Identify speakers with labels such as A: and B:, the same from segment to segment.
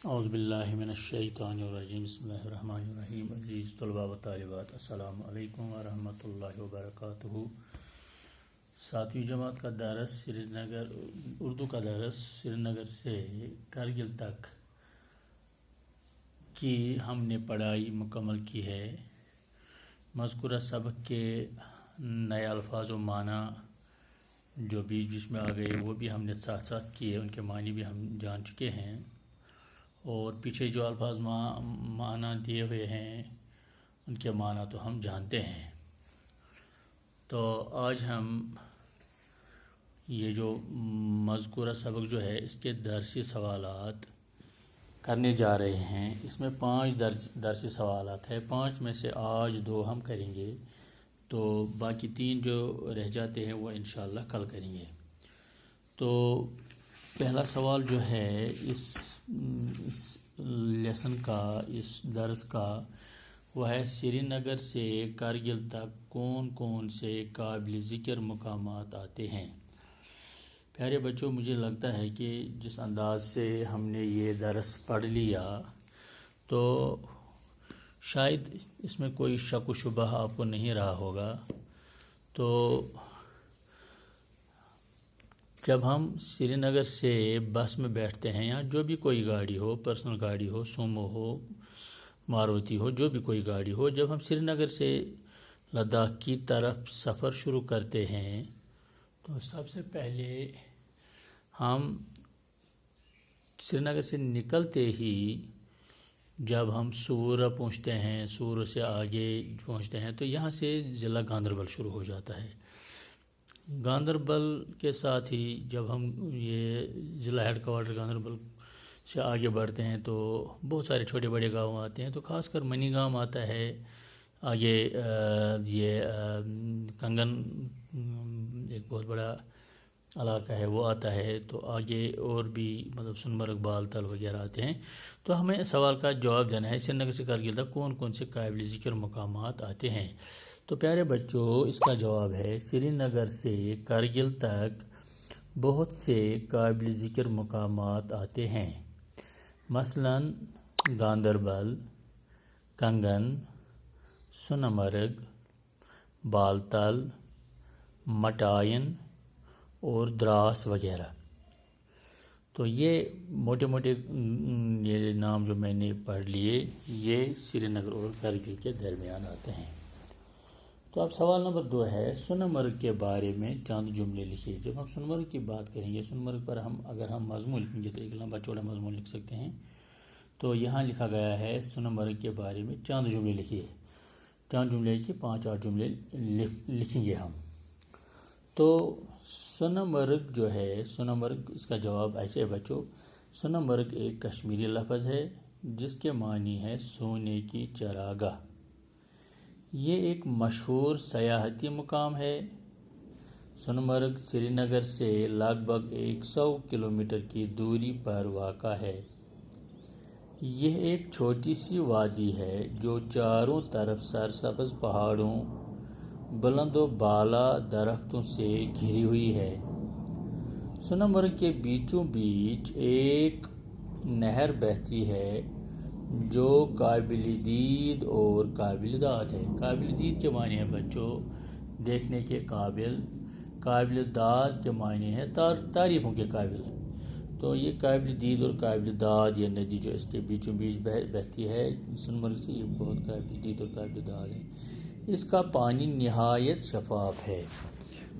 A: اعوذ باللہ من الشیطان الرجیم بسم اللہ الرحمن الرحیم عزیز طلباء و طالبات السلام علیکم ورحمۃ اللہ وبرکاتہ۔ ساتویں جماعت کا درس سری نگر اردو کا درس سری نگر سے کرگل تک کی ہم نے پڑھائی مکمل کی ہے۔ مذکورہ سبق کے نئے الفاظ و معنی جو بیچ بیچ میں آ گئے وہ بھی ہم نے ساتھ ساتھ کیے، ان کے معنی بھی ہم جان چکے ہیں، اور پیچھے جو الفاظ معنی دیے ہوئے ہیں ان کے معنی تو ہم جانتے ہیں۔ تو آج ہم یہ جو مذکورہ سبق جو ہے اس کے درسی سوالات کرنے جا رہے ہیں۔ اس میں 5 درسی سوالات ہیں، 5 میں سے آج 2 ہم کریں گے، تو باقی 3 جو رہ جاتے ہیں وہ انشاءاللہ کل کریں گے۔ تو پہلا سوال جو ہے اس لیسن کا، اس درس کا، وہ ہے سری نگر سے کرگل تک کون کون سے قابل ذکر مقامات آتے ہیں۔ پیارے بچوں، مجھے لگتا ہے کہ جس انداز سے ہم نے یہ درس پڑھ لیا تو شاید اس میں کوئی شک و شبہ آپ کو نہیں رہا ہوگا۔ تو جب ہم سری نگر سے بس میں بیٹھتے ہیں یا جو بھی کوئی گاڑی ہو، پرسنل گاڑی ہو، سومو ہو، ماروتی ہو، جو بھی کوئی گاڑی ہو، جب ہم سری نگر سے لداخ کی طرف سفر شروع کرتے ہیں تو سب سے پہلے ہم سری نگر سے نکلتے ہی جب ہم سور پہنچتے ہیں، سور سے آگے پہنچتے ہیں تو یہاں سے ضلع گاندربل شروع ہو جاتا ہے۔ گاندربل کے ساتھ ہی جب ہم یہ ضلع ہیڈ کوارٹر گاندربل سے آگے بڑھتے ہیں تو بہت سارے چھوٹے بڑے گاؤں آتے ہیں، تو خاص کر منی گام آتا ہے، آگے یہ کنگن ایک بہت بڑا علاقہ ہے وہ آتا ہے، تو آگے اور بھی مطلب سنمرگ، بالتل وغیرہ آتے ہیں۔ تو ہمیں سوال کا جواب دینا ہے سری نگر سے کرگل تک کون کون سے قابل ذکر مقامات آتے ہیں۔ تو پیارے بچوں، اس کا جواب ہے سری نگر سے کرگل تک بہت سے قابل ذکر مقامات آتے ہیں، مثلا گاندربل، کنگن، سنمرگ، بالتل، مٹائن اور دراس وغیرہ۔ تو یہ موٹے موٹے یہ نام جو میں نے پڑھ لیے یہ سری نگر اور کرگل کے درمیان آتے ہیں۔ تو اب سوال نمبر 2 ہے، سنمرگ کے بارے میں چند جملے لکھیے۔ جب ہم سنمرگ کی بات کریں گے، سنمرگ پر اگر ہم مضمون لکھیں گے تو ایک لمبا چوڑا مضمون لکھ سکتے ہیں۔ تو یہاں لکھا گیا ہے سنمرگ کے بارے میں چند جملے لکھیے، چند جملے کی 5-8 جملے لکھیں گے ہم۔ تو سنمرگ جو ہے، سنمرگ اس کا جواب ایسے ہے بچوں، سنمرگ ایک کشمیری لفظ ہے جس کے معنی ہے سونے کی چراگاہ۔ یہ ایک مشہور سیاحتی مقام ہے۔ سنمرگ سری نگر سے لگ بھگ 100 کلومیٹر کی دوری پر واقع ہے۔ یہ ایک چھوٹی سی وادی ہے جو چاروں طرف سرسبز پہاڑوں، بلند و بالا درختوں سے گھری ہوئی ہے۔ سنمرگ کے بیچوں بیچ ایک نہر بہتی ہے جو قابل دید اور قابل داد ہے۔ قابل دید کے معنی ہے بچوں دیکھنے کے قابل، قابل داد کے معنی ہے تعریفوں کے قابل۔ تو یہ قابل دید اور قابل داد یہ ندی جو اس کے بیچوں بیچ بہتی ہے سنمرگ سے، یہ بہت قابل دید اور قابل داد ہے۔ اس کا پانی نہایت شفاف ہے۔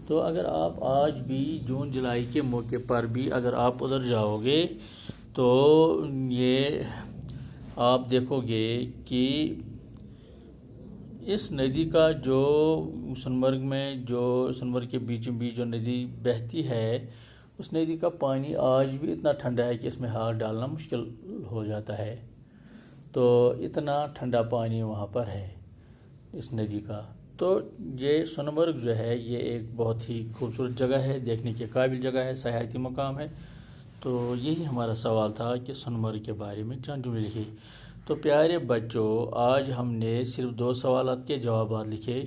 A: تو اگر آپ آج بھی جون جولائی کے موقع پر بھی اگر آپ ادھر جاؤ گے تو یہ آپ دیکھو گے کہ اس ندی کا جو سنمرگ میں جو سنمرگ کے بیچوں بیچ جو ندی بہتی ہے اس ندی کا پانی آج بھی اتنا ٹھنڈا ہے کہ اس میں ہاتھ ڈالنا مشکل ہو جاتا ہے۔ تو اتنا ٹھنڈا پانی وہاں پر ہے اس ندی کا۔ تو یہ سنمرگ جو ہے یہ ایک بہت ہی خوبصورت جگہ ہے، دیکھنے کے قابل جگہ ہے، سیاحتی مقام ہے۔ تو یہی ہمارا سوال تھا کہ سنمرگ کے بارے میں چند جملے لکھے۔ تو پیارے بچوں، آج ہم نے صرف 2 سوالات کے جوابات لکھے۔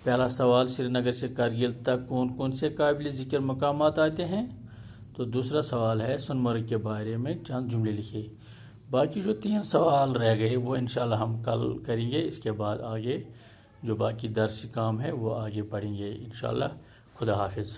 A: پہلا سوال سری نگر سے کرگل تک کون کون سے قابل ذکر مقامات آتے ہیں، تو دوسرا سوال ہے سنمرگ کے بارے میں چند جملے لکھے۔ باقی جو 3 سوال رہ گئے وہ انشاءاللہ ہم کل کریں گے، اس کے بعد آگے جو باقی درسی کام ہے وہ آگے پڑھیں گے انشاءاللہ۔ خدا حافظ۔